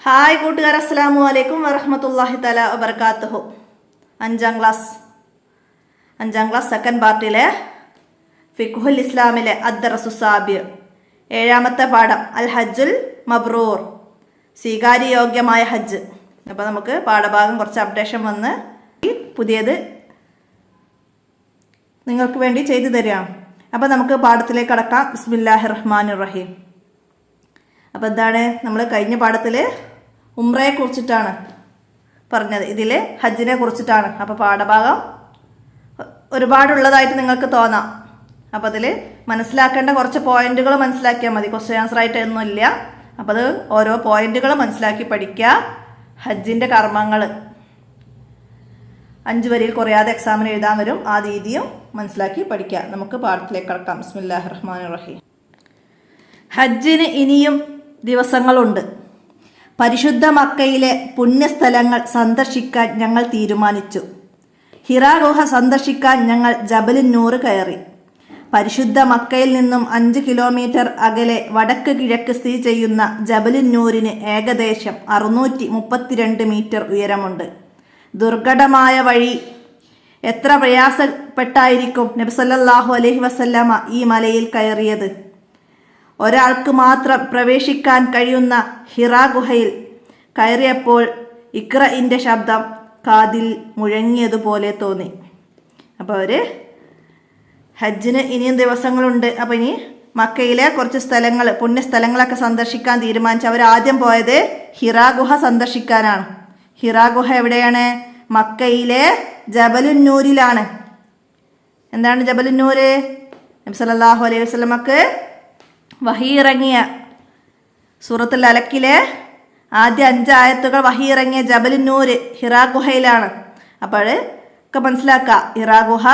Hi കൂട്ടുകാർ, അസ്സലാമു അലൈക്കും വറഹ്മത്തുള്ളാഹി തആല വബറകാതുഹു. അഞ്ചാം ക്ലാസ് സെക്കൻഡ് പാർട്ടിലെ ഫിഖ്ഹുൽ ഇസ്ലാമിലെ അദ്ദറസു സാബിർ, ഏഴാമത്തെ പാഠം അൽ ഹജ്ജുൽ മബ്രൂർ, സ്വീകാര്യയോഗ്യമായ ഹജ്ജ്. അപ്പോൾ നമുക്ക് പാഠഭാഗം കുറച്ച് അപ്ഡേഷൻ വന്ന് പുതിയത് നിങ്ങൾക്ക് വേണ്ടി ചെയ്തു തരികയാണ്. അപ്പോൾ നമുക്ക് പാഠത്തിലേക്ക് കടക്കാം. ബിസ്മില്ലാഹിർ റഹ്മാനിർ റഹീം. അപ്പോൾ എന്താണ്, നമ്മൾ കഴിഞ്ഞ പാഠത്തിൽ ഉംറയെ കുറിച്ചിട്ടാണ് പറഞ്ഞത്, ഇതിൽ ഹജ്ജിനെ കുറിച്ചിട്ടാണ്. അപ്പോൾ പാഠഭാഗം ഒരുപാടുള്ളതായിട്ട് നിങ്ങൾക്ക് തോന്നാം. അപ്പോൾ അതിൽ മനസ്സിലാക്കേണ്ട കുറച്ച് പോയിന്റുകൾ മനസ്സിലാക്കിയാൽ മതി, ക്വസ്റ്റ്യൻ ആൻസർ ആയിട്ട് ഒന്നുമില്ല. അപ്പോൾ അത് ഓരോ പോയിന്റുകൾ മനസ്സിലാക്കി പഠിക്കുക. ഹജ്ജിൻ്റെ കർമ്മങ്ങൾ 5 വരിയിൽ കുറയാതെ എക്സാമിന് എഴുതാൻ വരും, ആ രീതിയും മനസ്സിലാക്കി പഠിക്കുക. നമുക്ക് പാഠത്തിലേക്ക് കടക്കാം. ബിസ്മില്ലാഹിർ റഹ്മാനിർ റഹീം. ഹജ്ജിന് ഇനിയും ദിവസങ്ങളുണ്ട്. പരിശുദ്ധ മക്കയിലെ പുണ്യസ്ഥലങ്ങൾ സന്ദർശിക്കാൻ ഞങ്ങൾ തീരുമാനിച്ചു. ഹിറാ ഗുഹ സന്ദർശിക്കാൻ ഞങ്ങൾ ജബലുൻ നൂർ കയറി. പരിശുദ്ധ മക്കയിൽ നിന്നും 5 കിലോമീറ്റർ അകലെ വടക്ക് കിഴക്ക് സ്ഥിതി ചെയ്യുന്ന ജബലുൻ നൂരിന് ഏകദേശം 632 മീറ്റർ ഉയരമുണ്ട്. ദുർഘടമായ വഴി, എത്ര പ്രയാസപ്പെട്ടായിരിക്കും നബി സല്ലല്ലാഹു അലൈഹി വസല്ലമ ഈ മലയിൽ കയറിയത്. ഒരാൾക്ക് മാത്രം പ്രവേശിക്കാൻ കഴിയുന്ന ഹിറാ ഗുഹയിൽ കയറിയപ്പോൾ ഇഖ്റഇൻ്റെ ശബ്ദം കാതിൽ മുഴങ്ങിയതുപോലെ തോന്നി. അപ്പോൾ അവർ ഹജ്ജിന് ഇനിയും ദിവസങ്ങളുണ്ട്. അപ്പോൾ ഇനി മക്കയിലെ കുറച്ച് സ്ഥലങ്ങൾ, പുണ്യസ്ഥലങ്ങളൊക്കെ സന്ദർശിക്കാൻ തീരുമാനിച്ചു. അവർ ആദ്യം പോയത് ഹിറാ ഗുഹ സന്ദർശിക്കാനാണ്. ഹിറാ ഗുഹ എവിടെയാണ്? മക്കയിലെ ജബലുൻ നൂരിലാണ്. എന്താണ് ജബലുൻ നൂർ? നബി സല്ലല്ലാഹു അലൈഹി വസല്ലമക്ക് വഹി ഇറങ്ങിയ സൂറത്തുൽ അലക്കിലെ ആദ്യ 5 ആയത്തുകൾ വഹി ഇറങ്ങിയ ജബലുൻ നൂർ ഹിറാ ഗുഹയിലാണ്. അപ്പോൾ ഒക്കെ മനസ്സിലാക്കുക, ഹിറാ ഗുഹ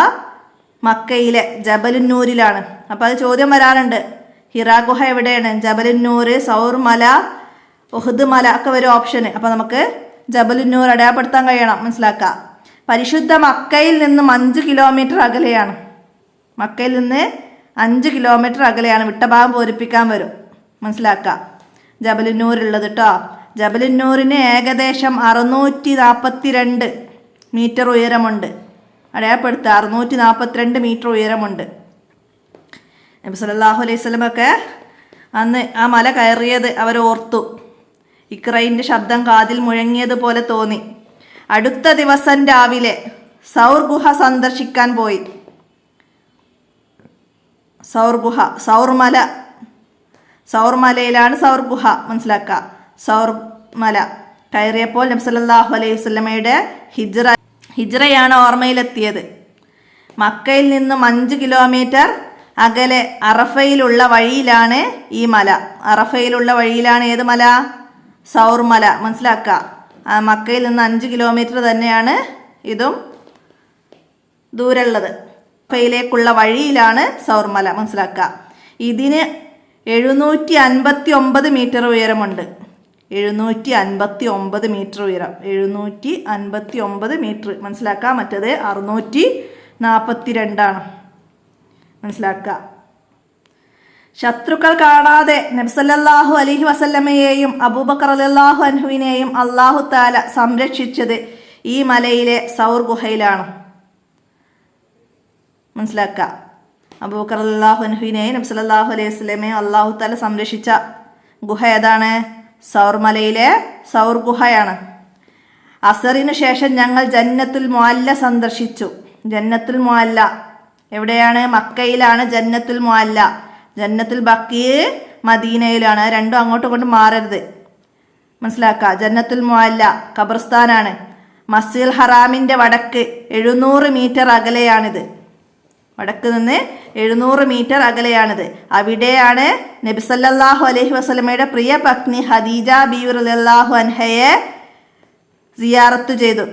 മക്കയിലെ ജബലുൻ നൂരിലാണ്. അപ്പോൾ അത് ചോദ്യം വരാറുണ്ട്, ഹിറാ ഗുഹ എവിടെയാണ്? ജബലുൻ നൂർ, സൗർ മല, ഉഹ്ദ് മല ഒക്കെ വരും ഓപ്ഷന്. അപ്പോൾ നമുക്ക് ജബലുൻ നൂർ അടയാളപ്പെടുത്താൻ കഴിയണം, മനസ്സിലാക്കുക. പരിശുദ്ധ മക്കയിൽ നിന്നും 5 കിലോമീറ്റർ അകലെയാണ്. മക്കയിൽ നിന്ന് 5 കിലോമീറ്റർ അകലെയാണ്. വിട്ട ഭാഗം പൂരിപ്പിക്കാൻ വരും, മനസ്സിലാക്കുക. ജബലുൻ നൂർ ഉള്ളത് കേട്ടോ. ജബലുൻ നൂറിന് ഏകദേശം 642 മീറ്റർ ഉയരമുണ്ട്. അടയാളപ്പെടുത്തുക, 642 മീറ്റർ ഉയരമുണ്ട്. നബി സല്ലല്ലാഹു അലൈഹി വസല്ലമയൊക്കെ അന്ന് ആ മല കയറിയത് അവർ ഓർത്തു. ഇഖ്റഇൻ്റെ ശബ്ദം കാതിൽ മുഴങ്ങിയതുപോലെ തോന്നി. അടുത്ത ദിവസം രാവിലെ സൗർ ഗുഹ സന്ദർശിക്കാൻ പോയി. സൗർ ഗുഹ, സൗർ മലയിലാണ് സൗർ ഗുഹ, മനസ്സിലാക്കുക. സൗർ മല കയറിയപ്പോൾ നബി സല്ലല്ലാഹു അലൈഹി വസല്ലമയുടെ ഹിജ്റയാണ് ഓർമ്മയിലെത്തിയത്. മക്കയിൽ നിന്നും 5 കിലോമീറ്റർ അകലെ അറഫയിലുള്ള വഴിയിലാണ് ഈ മല. അറഫയിലുള്ള വഴിയിലാണ് ഏത് മല? സൗർ മല, മനസ്സിലാക്കുക. മക്കയിൽ നിന്ന് 5 കിലോമീറ്റർ തന്നെയാണ് ഇതും ദൂരമുള്ളത്. അറഫയിലേക്കുള്ള വഴിയിലാണ് സൗർ മല, മനസ്സിലാക്കുക. ഇതിന് 759 മീറ്റർ ഉയരമുണ്ട്. 759 മീറ്റർ ഉയരം, 759 മീറ്റർ, മനസ്സിലാക്കുക. മറ്റത് 642 ആണ്, മനസ്സിലാക്കുക. ശത്രുക്കൾ കാണാതെ നബി സല്ലല്ലാഹു അലൈഹി വസല്ലമയെയും അബൂബക്കർ റളിയല്ലാഹു അൻഹുവിനെയും അല്ലാഹു തആല സംരക്ഷിച്ചത് ഈ മലയിലെ സൗർ ഗുഹയിലാണ്, മനസ്സിലാക്കുക. അബൂബക്കർ റളിയല്ലാഹു അൻഹുവിനെയും നബി സല്ലല്ലാഹു അലൈഹി വസല്ലമയെയും അല്ലാഹു തആല സംരക്ഷിച്ച ഗുഹ ഏതാണ്? സൗർ മലയിലെ സൗർ ഗുഹയാണ്. അസറിനു ശേഷം ഞങ്ങൾ ജന്നത്തുൽ മുഅല്ല സന്ദർശിച്ചു. ജന്നത്തുൽ മുഅല്ല എവിടെയാണ്? മക്കയിലാണ് ജന്നത്തുൽ മുഅല്ല. ജന്നത്തുൽ ബഖീ മദീനയിലാണ്. രണ്ടും അങ്ങോട്ടും ഇങ്ങോട്ടും മാറരുത്, മനസ്സിലാക്കുക. ജന്നത്തുൽ മുഅല്ല ഖബർസ്ഥാനാണ്. മസ്ജിദുൽ ഹറാമിൻ്റെ വടക്ക് 700 മീറ്റർ അകലെയാണിത്. വടക്ക് നിന്ന് 700 മീറ്റർ അകലെയാണിത്. അവിടെയാണ് നബി സല്ലല്ലാഹു അലൈഹി വസല്ലമയുടെ പ്രിയ പത്നി ഖദീജ ബീവി റളിയല്ലാഹു അൻഹയെ സിയാറത്ത് ചെയ്തു.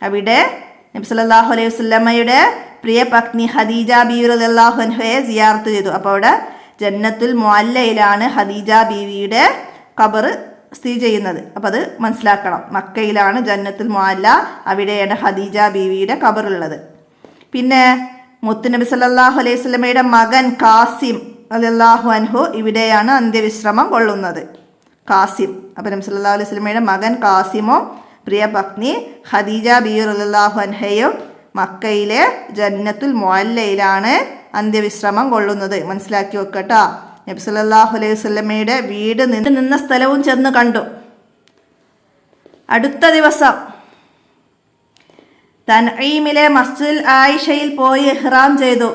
അവിടെ നബി സല്ലല്ലാഹു അലൈഹി വസല്ലമയുടെ പ്രിയ പത്നി ഖദീജ ബീവി റളിയല്ലാഹു അൻഹയെ സിയാറത്ത് ചെയ്തു. അപ്പോൾ അവിടെ ജന്നത്തുൽ മുഅല്ലയിലാണ് ഖദീജ ബീവിയുടെ ഖബർ സ്ഥിതി ചെയ്യുന്നത്. അപ്പോൾ അത് മനസ്സിലാക്കണം. മക്കയിലാണ് ജന്നത്തുൽ മുഅല്ല, അവിടെയാണ് ഖദീജ ബീവിയുടെ ഖബറുള്ളത്. പിന്നെ മുത്തുനബി സല്ലല്ലാഹു അലൈഹി വസല്ലമയുടെ മകൻ ഖാസിം റളിയല്ലാഹു അൻഹു ഇവിടെയാണ് അന്ത്യവിശ്രമം കൊള്ളുന്നത്. കാസിം. അപ്പം നബി സല്ലല്ലാഹു അലൈഹി വസല്ലമയുടെ മകൻ കാസിമും പ്രിയ പത്നി ഖദീജ ബിബി റളിയല്ലാഹു അൻഹയും മക്കയിലെ ജന്നത്തുൽ മുഅല്ലയിലാണ് അന്ത്യവിശ്രമം കൊള്ളുന്നത്. മനസ്സിലാക്കി വെക്കട്ടോ. നബി സല്ലല്ലാഹു അലൈഹി വസല്ലമയുടെ വീട് നിന്ന സ്ഥലവും ചെന്ന് കണ്ടു. അടുത്ത ദിവസം തൻഈമിലെ മസ്ജിദുൽ ആയിഷയിൽ പോയി ഇഹ്റാം ചെയ്തു,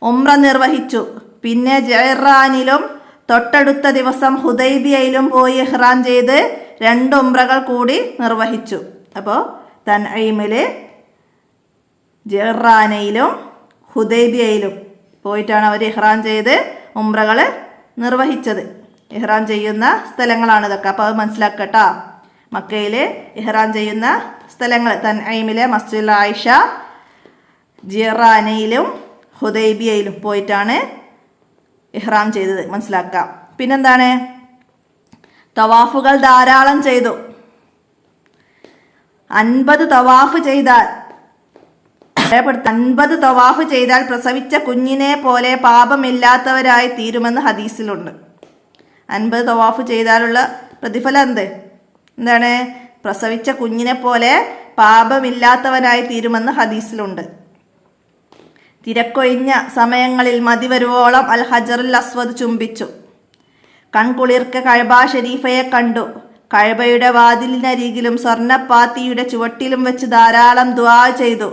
ഉംറ നിർവഹിച്ചു. പിന്നെ ജഅറാനിലും തൊട്ടടുത്ത ദിവസം ഹുദൈബിയയിലും പോയി ഇഹ്റാം ചെയ്ത് 2 ഉംറകൾ കൂടി നിർവഹിച്ചു. അപ്പോൾ തൻഈമിൽ, ജഅറാനയിലും ഹുദൈബിയയിലും പോയിട്ടാണ് അവർ ഇഹ്റാം ചെയ്ത് ഉംറകൾ നിർവഹിച്ചത്. ഇഹ്റാം ചെയ്യുന്ന സ്ഥലങ്ങളാണ് ഇതൊക്കെ. അപ്പോൾ അത് മനസ്സിലാക്കട്ടോ. മക്കയിൽ ഇഹ്റാം ചെയ്യുന്ന സ്ഥലങ്ങൾ തൻഈമിലെ മസ്ജിദുൽ ആയിഷ, ജിറാനയിലും ഹുദൈബിയയിലും പോയിട്ടാണ് ഇഹ്റാം ചെയ്തത്. മനസ്സിലാക്കാം. പിന്നെന്താണ്? തവാഫുകൾ ധാരാളം ചെയ്തു. 50 തവാഫ് ചെയ്താൽ 50 തവാഫ് ചെയ്താൽ പ്രസവിച്ച കുഞ്ഞിനെ പോലെ പാപമില്ലാത്തവരായി തീരുമെന്ന് ഹദീസിലുണ്ട്. 50 തവാഫ് ചെയ്താലുള്ള പ്രതിഫലം എന്താണ്? പ്രസവിച്ച കുഞ്ഞിനെ പോലെ പാപമില്ലാത്തവനായി തീരുമെന്ന് ഹദീസിലുണ്ട്. തിരക്കൊഴിഞ്ഞ സമയങ്ങളിൽ മതി വരുവോളം അൽ ഹജറുൽ അസ്വദ് ചുംബിച്ചു. കൺകുളിർക്കെ കഅബ ഷരീഫയെ കണ്ടു. കഅബയുടെ വാതിലിനരികിലും സ്വർണ്ണപ്പാത്തിയുടെ ചുവട്ടിലും വെച്ച് ധാരാളം ദുആ ചെയ്തു.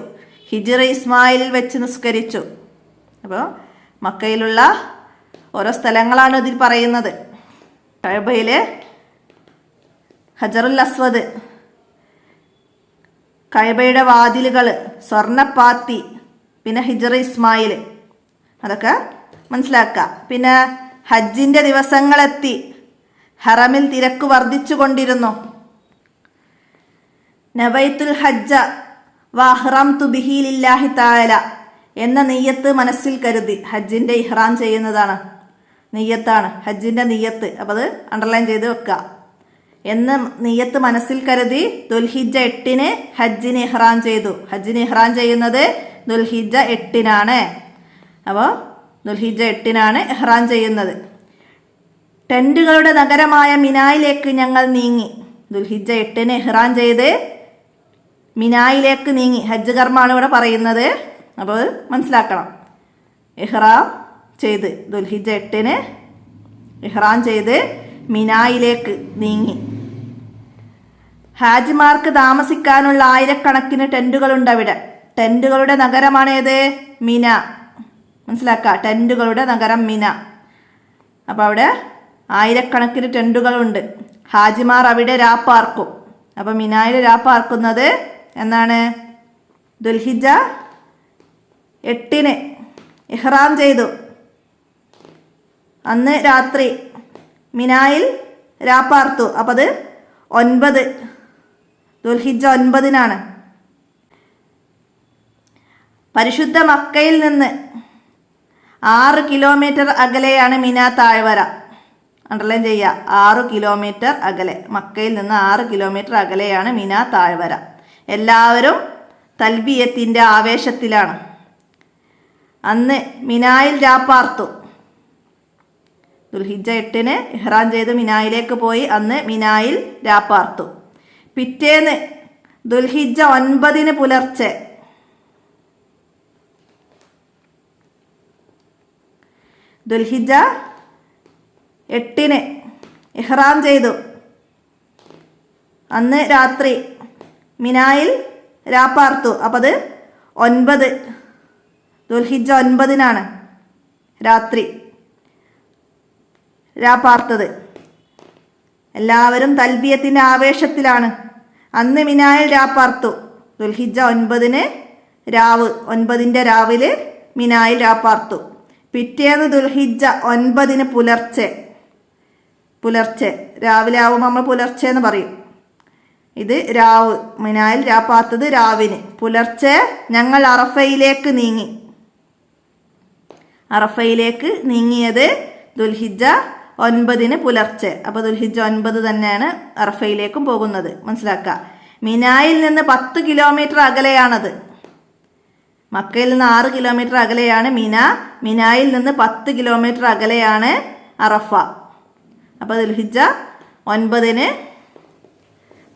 ഹിജ്ർ ഇസ്മായിലിൽ വെച്ച് നിസ്കരിച്ചു. അപ്പോൾ മക്കയിലുള്ള ഓരോ സ്ഥലങ്ങളാണ് ഇതിൽ പറയുന്നത്. കഅബയിലെ ഹജറുൽ അസ്വദ്, കഅബയുടെ വാതിലുകൾ, സ്വർണ്ണപ്പാത്തി, പിന്നെ ഹിജ്ർ ഇസ്മായിൽ, അതൊക്കെ മനസ്സിലാക്കുക. പിന്നെ ഹജ്ജിൻ്റെ ദിവസങ്ങളെത്തി. ഹറമിൽ തിരക്ക് വർദ്ധിച്ചു കൊണ്ടിരുന്നു. നവൈത്തുൽ ഹജ്ജ വഅഹ്റംതു ബിഹി ലില്ലാഹി തആല എന്ന നിയ്യത്ത് മനസ്സിൽ കരുതി. ഹജ്ജിൻ്റെ ഇഹ്റാം ചെയ്യുന്നതാണ്, നിയ്യത്താണ്, ഹജ്ജിൻ്റെ നിയ്യത്ത്. അപ്പോൾ അത് അണ്ടർലൈൻ ചെയ്ത് വെക്കുക. എന്ന് നിയ്യത്ത് മനസ്സിൽ കരുതി ദുൽഹിജ്ജ 8-ന് ഹജ്ജിന് ഇഹ്റാം ചെയ്തു. ഹജ്ജിന് ഇഹ്റാം ചെയ്യുന്നത് ദുൽഹിജ്ജ 8-നാണ്. അപ്പോൾ ദുൽഹിജ്ജ 8-നാണ് ഇഹ്റാം ചെയ്യുന്നത്. ടെൻറ്റുകളുടെ നഗരമായ മിനായിലേക്ക് ഞങ്ങൾ നീങ്ങി. ദുൽഹിജ്ജ 8-ന് ഇഹ്റാം ചെയ്ത് മിനായിലേക്ക് നീങ്ങി. ഹജ്ജ് കർമ്മമാണ് ഇവിടെ പറയുന്നത്. അപ്പോൾ മനസ്സിലാക്കണം. ഇഹ്റാം ചെയ്ത് ദുൽഹിജ്ജ 8-ന് ഇഹ്റാം ചെയ്ത് മിനായിലേക്ക് നീങ്ങി. ഹാജിമാർക്ക് താമസിക്കാനുള്ള ആയിരക്കണക്കിന് ടെൻറ്റുകളുണ്ട് അവിടെ. ടെൻറ്റുകളുടെ നഗരമാണ് ഏത്? മിന. മനസ്സിലാക്കുക. ടെൻറ്റുകളുടെ നഗരം മിന. അപ്പോൾ അവിടെ ആയിരക്കണക്കിന് ടെൻറ്റുകളുണ്ട്. ഹാജിമാർ അവിടെ രാപ്പാർക്കും. അപ്പോൾ മിനായിൽ രാപ്പാർക്കുന്നത് എന്നാണ്? ദുൽഹിജ്ജ 8-ന് ഇഹ്റാം ചെയ്തു. അന്ന് രാത്രി മിനായിൽ രാപ്പാർത്തു. അപ്പോൾ അത് 9, ദുൽഹിജ്ജ 9-നാണ്. പരിശുദ്ധ മക്കയിൽ നിന്ന് 6 കിലോമീറ്റർ അകലെയാണ് മിന താഴ്വര. അണ്ടർലൈൻ ചെയ്യുക. 6 കിലോമീറ്റർ അകലെ. മക്കയിൽ നിന്ന് 6 കിലോമീറ്റർ അകലെയാണ് മിന താഴ്വര. എല്ലാവരും തൽബിയത്തിൻ്റെ ആവേശത്തിലാണ്. അന്ന് മിനായിൽ രാപ്പാർത്തു. ദുൽഹിജ്ജ 8-ന് ഇഹ്റാം ചെയ്ത് മിനായിലേക്ക് പോയി. അന്ന് മിനായിൽ രാപ്പാർത്തു. പിറ്റേന്ന് ദുൽഹിജ്ജ 9-ന് പുലർച്ചെ ദുൽഹിജ്ജ 8-ന് ഇഹ്റാം ചെയ്തു. അന്ന് രാത്രി മിനായിൽ രാപ്പാർത്തു. അപ്പോൾ അത് 9, ദുൽഹിജ്ജ 9-നാണ് രാത്രി രാപ്പാർത്തത്. എല്ലാവരും തൽബിയത്തിൻ്റെ ആവേശത്തിലാണ്. അന്ന് മിനായിൽ രാപ്പാർത്തു. ദുൽഹിജ്ജ 9-ന് രാവ്, 9-ൻ്റെ രാവിലെ മിനായിൽ രാപ്പാർത്തു. പിറ്റേന്ന് ദുൽഹിജ്ജ 9-ന് പുലർച്ചെ രാവിലെ ആവുമ്പോൾ നമ്മൾ പുലർച്ചെ എന്ന് പറയും. ഇത് രാവ്. മിനായിൽ രാപ്പാർത്തത് രാവിന്. പുലർച്ചെ ഞങ്ങൾ അറഫയിലേക്ക് നീങ്ങി. അറഫയിലേക്ക് നീങ്ങിയത് ദുൽഹിജ്ജ 9-ന് പുലർച്ചെ. അപ്പോൾ ദുൽഹിജ്ജ 9 തന്നെയാണ് അറഫയിലേക്കും പോകുന്നത്. മനസ്സിലാക്കുക. മിനായിൽ നിന്ന് 10 കിലോമീറ്റർ അകലെയാണത്. മക്കയിൽ നിന്ന് 6 കിലോമീറ്റർ അകലെയാണ് മിന. മിനായിൽ നിന്ന് 10 കിലോമീറ്റർ അകലെയാണ് അറഫ. അപ്പോൾ ദുൽഹിജ്ജ 9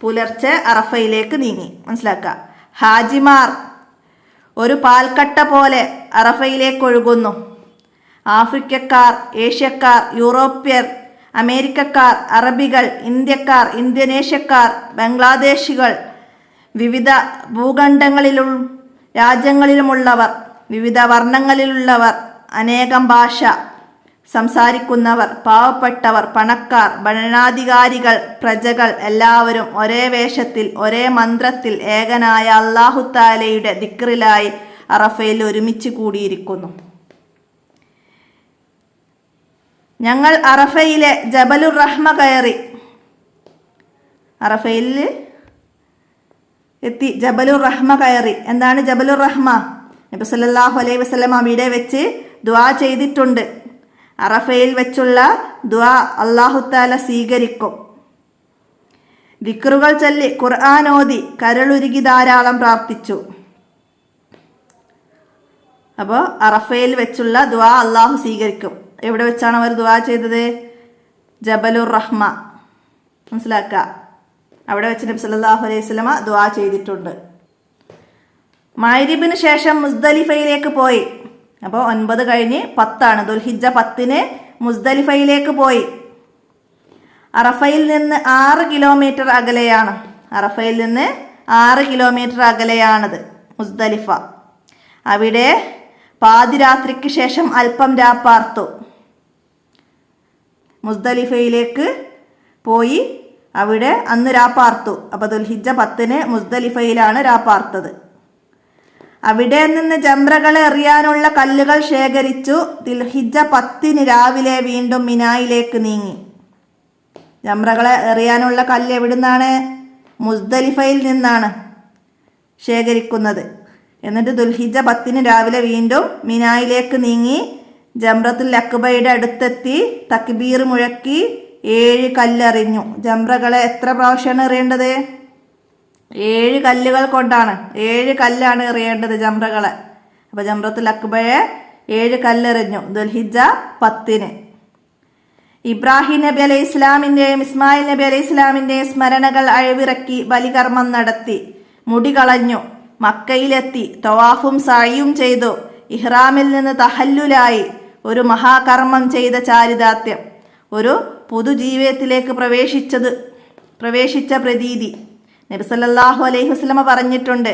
പുലർച്ചെ അറഫയിലേക്ക് നീങ്ങി. മനസ്സിലാക്കുക. ഹാജിമാർ ഒരു പാൽക്കട്ട പോലെ അറഫയിലേക്ക് ഒഴുകുന്നു. ആഫ്രിക്കക്കാർ, ഏഷ്യക്കാർ, യൂറോപ്യർ, അമേരിക്കക്കാർ, അറബികൾ, ഇന്ത്യക്കാർ, ഇന്തോനേഷ്യക്കാർ, ബംഗ്ലാദേശികൾ, വിവിധ ഭൂഖണ്ഡങ്ങളിലും രാജ്യങ്ങളിലുമുള്ളവർ, വിവിധ വർണ്ണങ്ങളിലുള്ളവർ, അനേകം ഭാഷ സംസാരിക്കുന്നവർ, പാവപ്പെട്ടവർ, പണക്കാർ, ഭരണാധികാരികൾ, പ്രജകൾ എല്ലാവരും ഒരേ വേഷത്തിൽ ഒരേ മന്ത്രത്തിൽ ഏകനായ അല്ലാഹു തആലയുടെ ദിക്റിലായി അറഫയിൽ ഒരുമിച്ച് കൂടിയിരിക്കുന്നു. ഞങ്ങൾ അറഫയിലെ ജബലുർ റഹ്മ കയറി. അറഫയിൽ എത്തി ജബലുർ റഹ്മ കയറി. എന്താണ് ജബലുർ റഹ്മ? നബി സല്ലല്ലാഹു അലൈഹി വസല്ലം അവിടെ വെച്ച് ദുആ ചെയ്തിട്ടുണ്ട്. അറഫയിൽ വെച്ചുള്ള ദുആ അല്ലാഹു തആല സ്വീകരിക്കും. ദിക്റുകൾ ചൊല്ലി ഖുർആൻ ഓതി കരളുരുകി ധാരാളം പ്രാർത്ഥിച്ചു. അപ്പോൾ അറഫയിൽ വെച്ചുള്ള ദുആ അല്ലാഹു സ്വീകരിക്കും. എവിടെ വെച്ചാണ് അവർ ദുആ ചെയ്തത്? ജബലുർ റഹ്മ. മനസ്സിലാക്കുക. അവിടെ വെച്ച് നബി സല്ലല്ലാഹു അലൈഹി വസല്ലമ ദുആ ചെയ്തിട്ടുണ്ട്. മഗ്‌രിബിന് ശേഷം മുസ്ദലിഫയിലേക്ക് പോയി. അപ്പോൾ 9 കഴിഞ്ഞ് 10 ദുൽഹിജ്ജ 10 മുസ്ദലിഫയിലേക്ക് പോയി. അറഫയിൽ നിന്ന് 6 കിലോമീറ്റർ അകലെയാണ്. അറഫയിൽ നിന്ന് 6 കിലോമീറ്റർ അകലെയാണത് മുസ്ദലിഫ. അവിടെ പാതിരാത്രിക്ക് ശേഷം അല്പം രാപ്പാർത്തു. മുസ്ദലിഫയിലേക്ക് പോയി അവിടെ അന്ന് രാപ്പാർത്തു. അപ്പോൾ ദുൽഹിജ്ജ 10 മുസ്ദലിഫയിലാണ് രാപ്പാർത്തത്. അവിടെ നിന്ന് ജംറകളെ എറിയാനുള്ള കല്ലുകൾ ശേഖരിച്ചു. ദുൽഹിജ്ജ 10 രാവിലെ വീണ്ടും മിനായിലേക്ക് നീങ്ങി. ജംറകളെ എറിയാനുള്ള കല്ല് എവിടുന്നാണ്? മുസ്ദലിഫയിൽ നിന്നാണ് ശേഖരിക്കുന്നത്. എന്നിട്ട് ദുൽഹിജ്ജ 10 രാവിലെ വീണ്ടും മിനായിലേക്ക് നീങ്ങി. ജംറത്തുൽ അക്ബയുടെ അടുത്തെത്തി തക്ബീർ മുഴക്കി 7 കല്ലെറിഞ്ഞു. ജംറകളെ എത്ര പ്രാവശ്യമാണ് എറിയേണ്ടത്? 7 കല്ലുകൾ കൊണ്ടാണ്. 7 കല്ലാണ് എറിയേണ്ടത് ജംറകളെ. അപ്പോൾ ജംറത്തുൽ അക്ബയെ 7 കല്ലെറിഞ്ഞു ദുൽഹിജ്ജ 10. ഇബ്രാഹിം നബി അലൈഹി ഇസ്ലാമിൻ്റെയും ഇസ്മായിൽ നബി അലൈഹി ഇസ്ലാമിൻ്റെയും സ്മരണകൾ അഴിവിറക്കി ബലികർമ്മം നടത്തി. മുടി കളഞ്ഞു. മക്കയിലെത്തി തവാഫും സഅയും ചെയ്തു. ഇഹ്റാമിൽ നിന്ന് തഹല്ലുലായി. ഒരു മഹാകർമ്മം ചെയ്ത ചാരിതാർത്ഥ്യം, ഒരു പുതുജീവിതത്തിലേക്ക് പ്രവേശിച്ച പ്രതീതി. നബി സല്ലല്ലാഹു അലൈഹി വസല്ലമ പറഞ്ഞിട്ടുണ്ട്,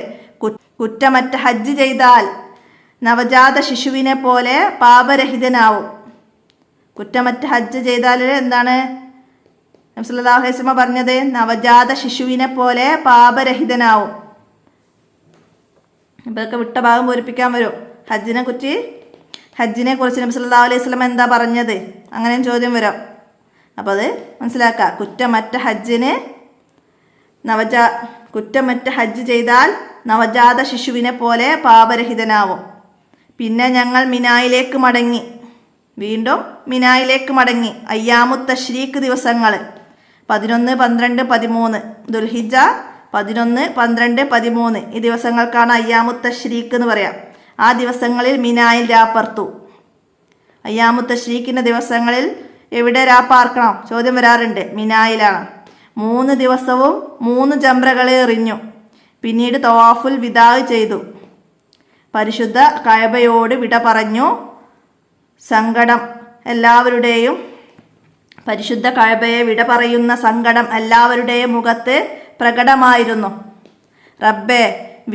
കുറ്റമറ്റ ഹജ്ജ് ചെയ്താൽ നവജാത ശിശുവിനെ പോലെ പാപരഹിതനാവും. കുറ്റമറ്റ ഹജ്ജ് ചെയ്താൽ എന്താണ് നബി സല്ലല്ലാഹു അലൈഹി വസല്ലമ പറഞ്ഞത്? നവജാത ശിശുവിനെ പോലെ പാപരഹിതനാവും. ഇതൊക്കെ വിട്ട ഭാഗം പൂരിപ്പിക്കാൻ വരും. ഹജ്ജിനെ കുറിച്ച് നബി സല്ലല്ലാഹു അലൈഹി വസല്ലമ എന്താ പറഞ്ഞത്? അങ്ങനെയും ചോദ്യം വരാം. അപ്പോൾ അത് മനസ്സിലാക്കുക. കുറ്റമറ്റ ഹജ്ജ് ചെയ്താൽ നവജാത ശിശുവിനെ പോലെ പാപരഹിതനാവും. പിന്നെ ഞങ്ങൾ മിനായിലേക്ക് മടങ്ങി. വീണ്ടും മിനായിലേക്ക് മടങ്ങി. അയ്യാമുത്ത് തശ്രീഖ് ദിവസങ്ങൾ 11, 12, 13 ദുൽഹിജ്ജ 11, 12, 13 ഈ ദിവസങ്ങൾക്കാണ് അയ്യാമുത്ത് തശ്രീഖ് എന്ന് പറയാം. ആ ദിവസങ്ങളിൽ മിനായിൽ രാപ്പർത്തു. അയ്യാമുത്ത് തശ്രീഖിൻ്റെ ദിവസങ്ങളിൽ എവിടെ രാപ്പാർക്കണം? ചോദ്യം വരാറുണ്ട്. മിനായിലാണ്. 3 ദിവസവും 3 ജംറകളെ എറിഞ്ഞു. പിന്നീട് തവാഫുൽ വിദാ ചെയ്തു. പരിശുദ്ധ കഅബയോട് വിട പറഞ്ഞു. പരിശുദ്ധ കഅബയെ വിട പറയുന്ന സങ്കടം എല്ലാവരുടെയും മുഖത്ത് പ്രകടമായിരുന്നു. റബ്ബേ,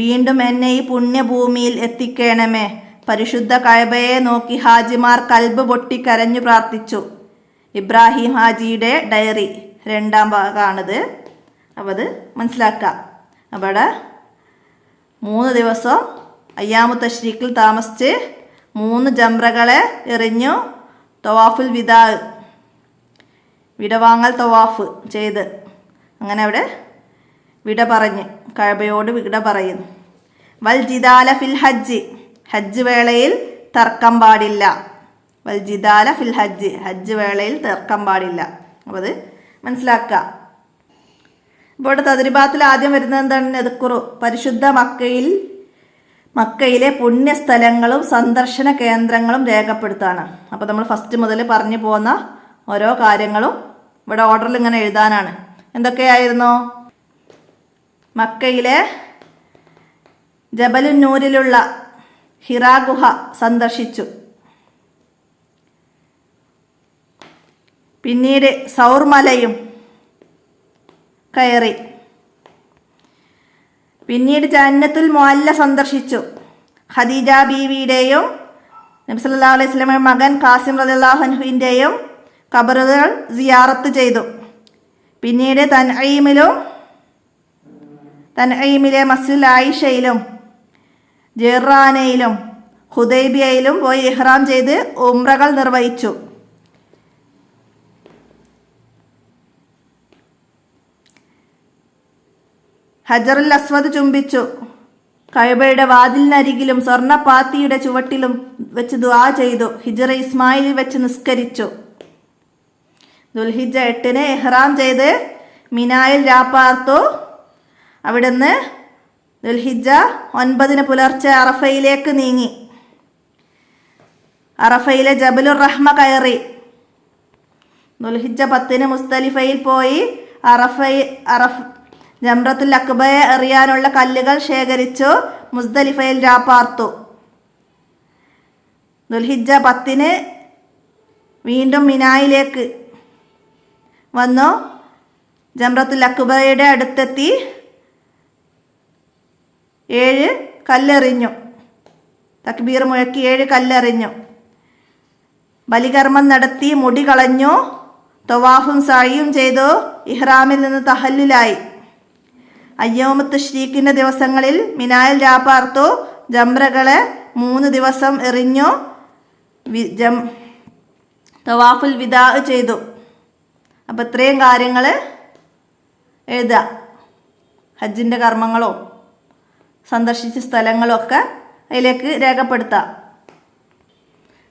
വീണ്ടും എന്നെ ഈ പുണ്യഭൂമിയിൽ എത്തിക്കണമേ. പരിശുദ്ധ കഅബയെ നോക്കി ഹാജിമാർ കൽബ് പൊട്ടി കരഞ്ഞു പ്രാർത്ഥിച്ചു. ഇബ്രാഹിം ഹാജിയുടെ ഡയറി 2ാം ഭാഗമാണിത്. അപ്പോൾ അത് മനസ്സിലാക്കുക. അവിടെ 3 ദിവസം അയ്യാമുത്ത് തശ്രീഖിൽ താമസിച്ച് 3 ജംറകളെ എറിഞ്ഞു. തവാഫുൽ വിദാ, വിടവാങ്ങൽ തവാഫ് ചെയ്ത് അങ്ങനെ അവിടെ വിട പറഞ്ഞ് കഅബയോട് വിട പറയുന്നു. വൽ ജിദാല ഫിൽ ഹജ്ജ്, ഹജ്ജ് വേളയിൽ തർക്കം പാടില്ല. വൽ ജിദാല ഫിൽ ഹജ്ജ്, ഹജ്ജ് വേളയിൽ തർക്കം പാടില്ല. അപ്പോൾ അത് മനസ്സിലാക്കുക. ഇവിടെ തദ്രിബാത്തിൽ ആദ്യം വരുന്നത് എന്താണ്? നെദ്കുറു, പരിശുദ്ധ മക്കയിലെ പുണ്യസ്ഥലങ്ങളും സന്ദർശന കേന്ദ്രങ്ങളും രേഖപ്പെടുത്താണ്. അപ്പോൾ നമ്മൾ ഫസ്റ്റ് മുതൽ പറഞ്ഞു പോകുന്ന ഓരോ കാര്യങ്ങളും ഇവിടെ ഓർഡറിൽ ഇങ്ങനെ എഴുതാനാണ്. എന്തൊക്കെയായിരുന്നു? മക്കയിലെ ജബലുന്നൂരിലുള്ള ഹിറാ ഗുഹ സന്ദർശിച്ചു. പിന്നീട് സൗർ മലയും കയറി. പിന്നീട് ജന്നത്തുൽ മുഅല്ല സന്ദർശിച്ചു. ഖദീജ ബീവിയുടെയും നബി സല്ലല്ലാഹു അലൈഹി വസല്ലമയുടെ മകൻ ഖാസിം റളിയല്ലാഹു അൻഹുവിൻ്റെയും ഖബറുകൾ സിയാറത്ത് ചെയ്തു. പിന്നീട് തൻഈമിലെ മസ്ജിദുൽ ആയിഷയിലും ജിറാനയിലും ഹുദൈബിയയിലും പോയി ഇഹ്റാം ചെയ്ത് ഉംറകൾ നിർവഹിച്ചു. ഹജറുൽ അസ്വദ് ചുംബിച്ചു. കഅബയുടെ വാതിലിനരികിലും സ്വർണ്ണപ്പാത്തിയുടെ ചുവട്ടിലും വെച്ച് ദുആ ചെയ്തു. ഹിജ്റ ഇസ്മായിലിൽ വെച്ച് നിസ്കരിച്ചു. ദുൽഹിജ്ജ 8 ഇഹ്റാം ചെയ്ത് മിനായിൽ രാപ്പാർത്തു. അവിടുന്ന് ദുൽഹിജ്ജ 9 പുലർച്ചെ അറഫയിലേക്ക് നീങ്ങി. അറഫയിലെ ജബലുർ റഹ്മ കയറി. ദുൽഹിജ്ജ 10 മുസ്ദലിഫയിൽ പോയി ജംറത്തുൽ അഖബയെ എറിയാനുള്ള കല്ലുകൾ ശേഖരിച്ചു. മുസ്ദലിഫയിൽ രാപ്പാർത്തു. ദുൽഹിജ്ജ 10 വീണ്ടും മിനായിലേക്ക് വന്നു. ജംറത്തുൽ അഖബയുടെ അടുത്തെത്തി 7 കല്ലെറിഞ്ഞു. തക്ബീർ മുഴക്കി 7 കല്ലെറിഞ്ഞു. ബലികർമ്മം നടത്തി മുടി കളഞ്ഞു. തവാഫും സഅയും ചെയ്തു. ഇഹ്റാമിൽ നിന്ന് തഹല്ലുലായി. അയ്യാമു തശ്രീഖിന്റെ ദിവസങ്ങളിൽ മിനായിൽ രാപ്പാർത്തു. ജംറകളെ 3 ദിവസം എറിഞ്ഞു. തവാഫുൽ വിദാ ചെയ്തു. അപ്പം ഇത്രയും കാര്യങ്ങൾ എഴുതുക. ഹജ്ജിൻ്റെ കർമ്മങ്ങളോ സന്ദർശിച്ച സ്ഥലങ്ങളും ഒക്കെ അതിലേക്ക് രേഖപ്പെടുത്താം.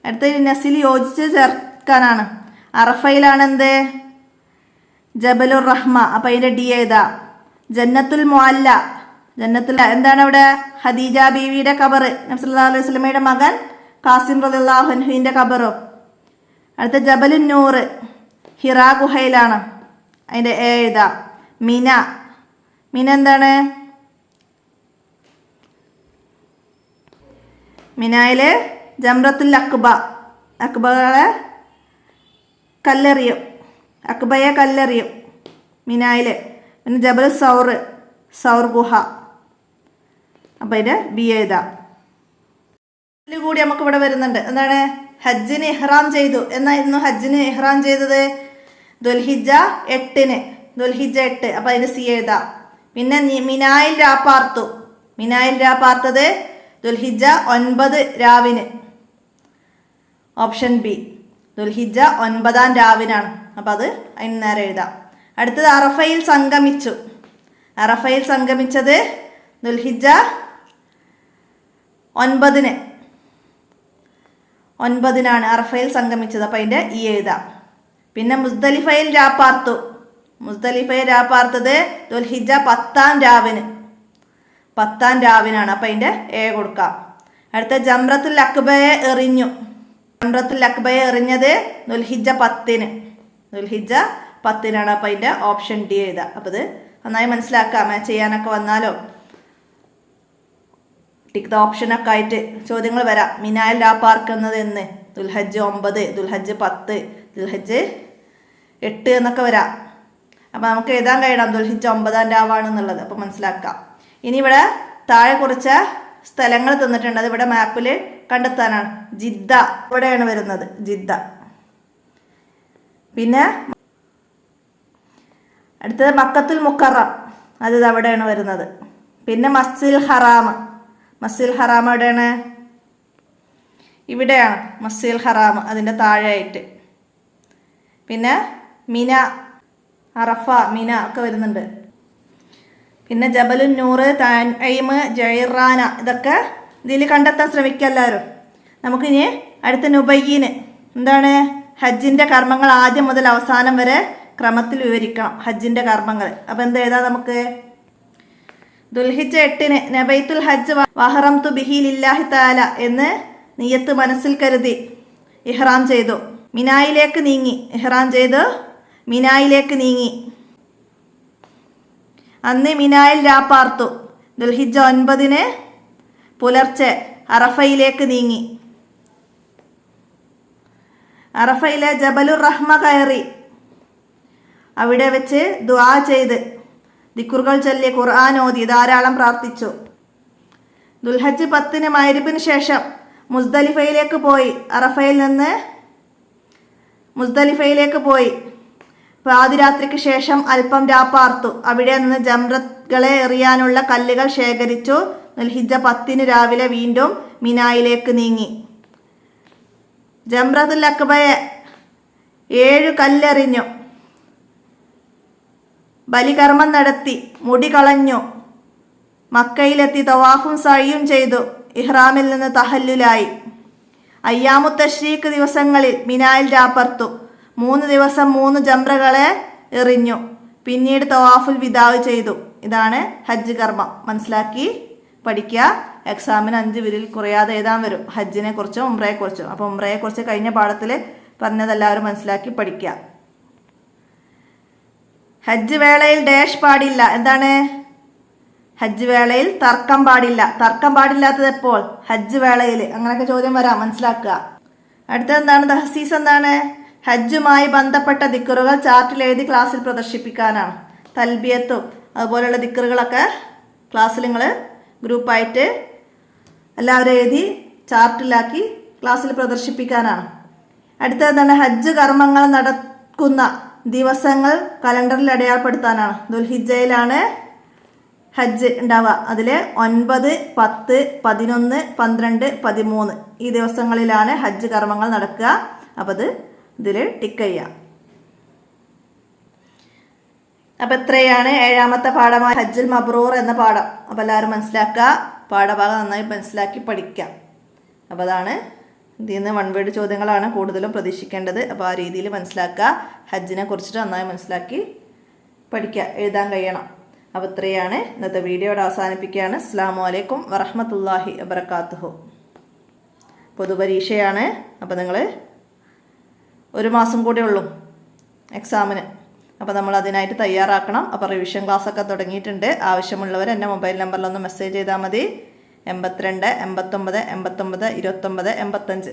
അടുത്ത നസിൽ യോജിച്ച് ചേർക്കാനാണ്. അറഫയിലാണ് എന്ത്? ജബലുർ റഹ്മ. അപ്പം അതിൻ്റെ ഡി എഴുതാം. ജന്നത്തുൽ മുഅല്ല. എന്താണ് അവിടെ? ഖദീജ ബീവിയുടെ ഖബർ. നബി സല്ലല്ലാഹു അലൈഹി വസല്ലമയുടെ മകൻ ഖാസിം റളിയല്ലാഹു അൻഹുവിൻ്റെ ഖബറും. അടുത്ത ജബലുന്നൂർ ഹിറാ ഗുഹയിലാണ്. അതിൻ്റെ എഴുതാം. മിന എന്താണ്? മിനായിലെ ജംറത്തുൽ അഖബയെ കല്ലെറിയും മിനായിൽ. പിന്നെ ജബൽ സൗർ ഗുഹ. അപ്പം അതിൻ്റെ ബി എഴുതാം. ഇതിൽ കൂടി നമുക്കിവിടെ വരുന്നുണ്ട്. എന്താണ്? ഹജ്ജിന് ഇഹ്റാം ചെയ്തു. എന്നായിരുന്നു ഹജ്ജിന് ഇഹ്റാം ചെയ്തത്? ദുൽഹിജ്ജ 8. അപ്പം അതിന് സി എഴുതാം. പിന്നെ മിനായിൽ രാപ്പാർത്തത് ദുൽഹിജ്ജ 9 രാവിന്. Option B. ദുൽഹിജ്ജ 9 രാവിനാണ്. അപ്പം അത് അതിന് നേരെ എഴുതാം. അടുത്തത് അറഫയിൽ സംഗമിച്ചത് ദുൽഹിജ്ജ 9 അറഫയിൽ സംഗമിച്ചത്. അപ്പം അതിൻ്റെ ഈ എഴുതാം. പിന്നെ മുസ്ദലിഫയിൽ രാപ്പാർത്തത് ദുൽഹിജ്ജ 10 രാവിനാണ്. അപ്പം അതിൻ്റെ എ കൊടുക്കാം. അടുത്ത ജംറത്തുൽ അഖബയെ എറിഞ്ഞത് ദുൽഹിജ്ജ 10 അപ്പം അതിൻ്റെ ഓപ്ഷൻ ഡി എഴുതാം. അപ്പം ഇത് നന്നായി മനസ്സിലാക്കാം. മാച്ച് ചെയ്യാനൊക്കെ വന്നാലോ ടിക്ക് ദ ഓപ്ഷനൊക്കെ ആയിട്ട് ചോദ്യങ്ങൾ വരാം. മിനായിൽ രാപ്പാർക്കുന്നത് എന്ന്? ദുൽഹജ്ജ് 9, ദുൽഹജ്ജ് 10, ദുൽഹജ്ജ് 8 എന്നൊക്കെ വരാം. അപ്പം നമുക്ക് എഴുതാൻ കഴിയണം ദുൽഹിജ്ജ 9 രാവാണെന്നുള്ളത്. അപ്പം മനസ്സിലാക്കാം. ഇനി ഇവിടെ താഴെ കുറച്ച സ്ഥലങ്ങൾ തന്നിട്ടുണ്ട്. അത് ഇവിടെ മാപ്പിൽ കണ്ടെത്താനാണ്. ജിദ്ദ ഇവിടെയാണ് വരുന്നത്. ജിദ്ദ. പിന്നെ അടുത്തത് മക്കത്തുൽ മുക്കറം. അത് അവിടെയാണ് വരുന്നത്. പിന്നെ മസ്ജിദുൽ ഹറാം എവിടെയാണ്? ഇവിടെയാണ് മസ്ജിദുൽ ഹറാം. അതിൻ്റെ താഴെയായിട്ട്. പിന്നെ മിന, അറഫ, മിന ഒക്കെ വരുന്നുണ്ട്. പിന്നെ ജബലുന്നൂർ, തൻഈം, ജൈറാന ഇതൊക്കെ ഇതിൽ കണ്ടെത്താൻ ശ്രമിക്കുക എല്ലാവരും. നമുക്കിനി അടുത്ത നുബയ്യീന്. എന്താണ്? ഹജ്ജിൻ്റെ കർമ്മങ്ങൾ ആദ്യം മുതൽ അവസാനം വരെ ക്രമത്തിൽ വിവരിക്കണം. ഹജ്ജിൻ്റെ കർമ്മങ്ങൾ. അപ്പം എന്ത് എഴുതാം നമുക്ക്? ദുൽഹിജ്ജ 8 നബൈത്തുൽ ഹജ്ജ് വഹറംതു ബിഹി ലില്ലാഹി തആല എന്ന് നിയ്യത്ത് മനസ്സിൽ കരുതി ഇഹ്റാം ചെയ്തു. മിനായിലേക്ക് നീങ്ങി ഇഹ്റാം ചെയ്തു. മിനായിലേക്ക് നീങ്ങി. അന്ന് മിനായിൽ രാപ്പാർത്തു. ദുൽഹിജ്ജ 9 പുലർച്ചെ അറഫയിലേക്ക് നീങ്ങി. അറഫയിലെ ജബലുർ റഹ്മ കയറി. അവിടെ വെച്ച് ദുആ ചെയ്ത് ദിക്റുകൾ ചൊല്ലി ഖുർആൻ ഓതി ധാരാളം പ്രാർത്ഥിച്ചു. ദുൽഹജ്ജ് 10 മഗ്‌രിബിന് ശേഷം മുസ്ദലിഫയിലേക്ക് പോയി. അറഫയിൽ നിന്ന് മുസ്ദലിഫയിലേക്ക് പോയി. പാതിരാത്രിക്ക് ശേഷം അല്പം രാപ്പാർത്തു. അവിടെ നിന്ന് ജംറകളെ എറിയാനുള്ള കല്ലുകൾ ശേഖരിച്ചു. ദുൽഹിജ്ജ 10 രാവിലെ വീണ്ടും മിനായിലേക്ക് നീങ്ങി. ജംറത്തുൽ അഖബയെ 7 കല്ലെറിഞ്ഞു. ബലികർമ്മം നടത്തി. മുടി കളഞ്ഞു. മക്കയിലെത്തി തവാഫും സഅയും ചെയ്തു. ഇഹ്റാമിൽ നിന്ന് തഹല്ലുലായി. അയ്യാമു തശ്രീഖ് ദിവസങ്ങളിൽ മിനായിൽ രാപ്പർത്തു. 3 ദിവസം 3 ജംറകളെ എറിഞ്ഞു. പിന്നീട് തവാഫുൽ വിദാവ് ചെയ്തു. ഇതാണ് ഹജ്ജ് കർമ്മം. മനസ്സിലാക്കി പഠിക്കുക. എക്സാമിന് 5 വിരൽ കുറയാതെ എഴുതാൻ വരും. ഹജ്ജിനെ കുറിച്ചും ഉംറയെ കുറിച്ചും. അപ്പോൾ ഉംറയെ കുറിച്ച് കഴിഞ്ഞ പാഠത്തിൽ പറഞ്ഞതെല്ലാവരും മനസ്സിലാക്കി പഠിക്കുക. ഹജ്ജ് വേളയിൽ ഡാഷ് പാടില്ല. എന്താണ്? ഹജ്ജ് വേളയിൽ തർക്കം പാടില്ല. തർക്കം പാടില്ലാത്തത് എപ്പോൾ? ഹജ്ജ് വേളയിൽ. അങ്ങനെയൊക്കെ ചോദ്യം വരാം, മനസ്സിലാക്കുക. അടുത്തത് എന്താണ്? തഹസീസ് എന്താണ്? ഹജ്ജുമായി ബന്ധപ്പെട്ട ദിക്റുകൾ ചാർട്ടിൽ എഴുതി ക്ലാസ്സിൽ പ്രദർശിപ്പിക്കാനാണ്. തൽബിയത്തും അതുപോലെയുള്ള ദിക്റുകളൊക്കെ ക്ലാസ്സിൽ നിങ്ങൾ ഗ്രൂപ്പായിട്ട് എല്ലാവരും എഴുതി ചാർട്ടിലാക്കി ക്ലാസ്സിൽ പ്രദർശിപ്പിക്കാനാണ്. അടുത്തത് എന്താണ്? ഹജ്ജ് കർമ്മങ്ങൾ നടക്കുന്ന ദിവസങ്ങൾ കലണ്ടറിൽ അടയാളപ്പെടുത്താനാണ്. ദുൽഹിജ്ജയിലാണ് ഹജ്ജ് ഉണ്ടാവുക. അതിൽ 9, 10, 11, 12, 13 ഈ ദിവസങ്ങളിലാണ് ഹജ്ജ് കർമ്മങ്ങൾ നടക്കുക. അപ്പം അത് ഇതിൽ ടിക്ക് ചെയ്യാം. അപ്പം ഇത്രയാണ് 7ാമത്തെ പാഠമായ ഹജ്ജുൽ മബ്രൂർ എന്ന പാഠം. അപ്പം എല്ലാവരും മനസ്സിലാക്കുക. പാഠഭാഗം നന്നായി മനസ്സിലാക്കി പഠിക്കാം. അപ്പോൾ അതാണ് ഇതിൽ നിന്ന് 1 വേർഡ് ചോദ്യങ്ങളാണ് കൂടുതലും പ്രതീക്ഷിക്കേണ്ടത്. അപ്പോൾ ആ രീതിയിൽ മനസ്സിലാക്കുക. ഹജ്ജിനെ കുറിച്ചിട്ട് നന്നായി മനസ്സിലാക്കി പഠിക്കുക, എഴുതാൻ കഴിയണം. അപ്പോൾ ഇത്രയാണ് ഇന്നത്തെ വീഡിയോയുടെ അവസാനിപ്പിക്കുകയാണ്. അസ്സലാമു അലൈക്കും വറഹ്മത്തുള്ളാഹി വബറകാതുഹു. പൊതുപരീക്ഷയാണ്. അപ്പോൾ നിങ്ങൾ 1 മാസം കൂടെ ഉള്ളൂ എക്സാമിന്. അപ്പോൾ നമ്മൾ അതിനായിട്ട് തയ്യാറാക്കണം. അപ്പോൾ റിവിഷൻ ക്ലാസ്സൊക്കെ തുടങ്ങിയിട്ടുണ്ട്. ആവശ്യമുള്ളവർ എൻ്റെ മൊബൈൽ നമ്പറിലൊന്ന് മെസ്സേജ് ചെയ്താൽ മതി. 82 89 89 29 85.